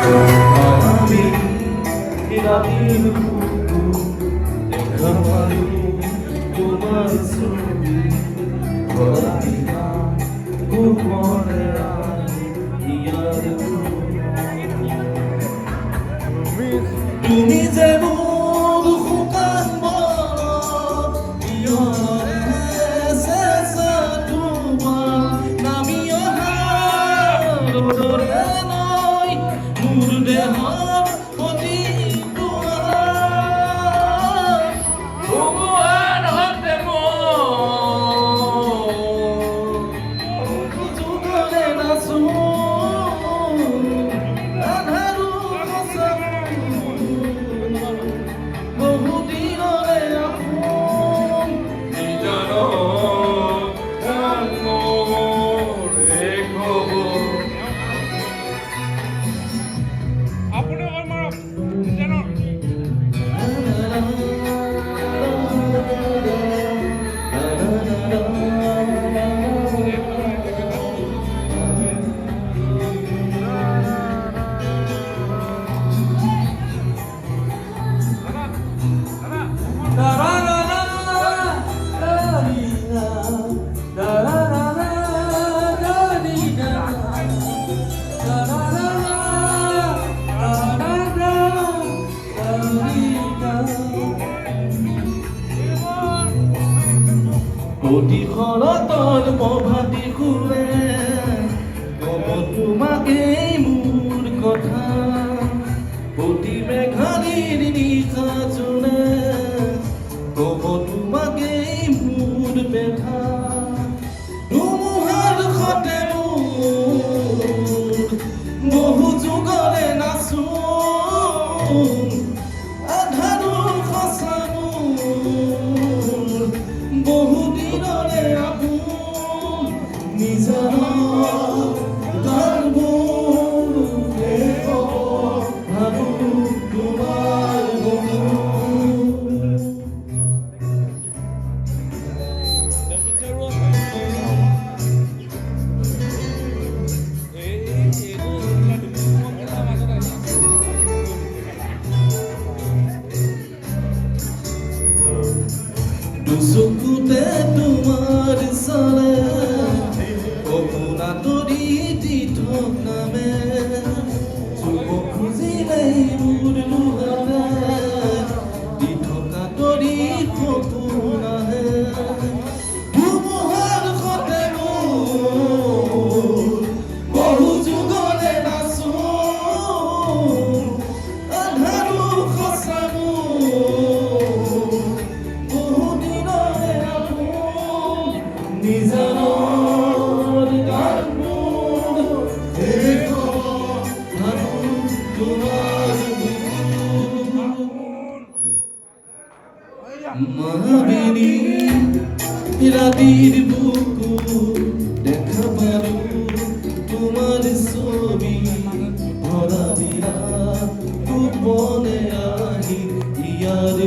আমি ৰাতেৰ বুকুৰ দেখা পাৰি তোমাৰ ছবি ভৰা দিনা গোপনে ইয়াৰ তুমি যে মোৰ শুকান মন ইয়াৰে চেঁচা তোমাৰ নামি অহা ৰ'দৰে নৈ মোৰ দেহৰ প্ৰতি ভগৱান হতে মোৰ যুগলে নাচো আন্ধাৰো বহুদিনৰে আপোন নিজৰ মোৰ এক হ'ব আপুনি অকল মাৰক জানক অতি শৰতৰ প্ৰভাতী সুৰে কব তোমাকেই মোৰ কথা অতি মেঘালীৰ নিশা জোৰে কব তোমাকেই মোৰ বেথা ধুমুহাৰ সতে মোৰ বহু যুগৰে নাচো আধাৰৰ সঁচা মোৰ বহুদিনৰে আপোন নিজৰ গানবোৰ শেষ হ'ব ভাবোঁ তোমাৰ দুচকুতে তোমাৰ চলে সপোনা তৰি দি থকা মে চুব খুজিলেই মোৰ লোহাৰে দি থকা তৰি সপোন আহে ধুমুহাৰ সতে মোৰ বহু যুগৰে নাচো আন্ধাৰো সঁচা নিজৰ গানবোৰ শেষ ভাবোঁ তোমাৰ মহাবেনী ৰাতিৰ বুকুৰ দেখা পালোঁ তোমাৰ ছবি ভৰা দিনা গোপনে আহি ইয়াৰ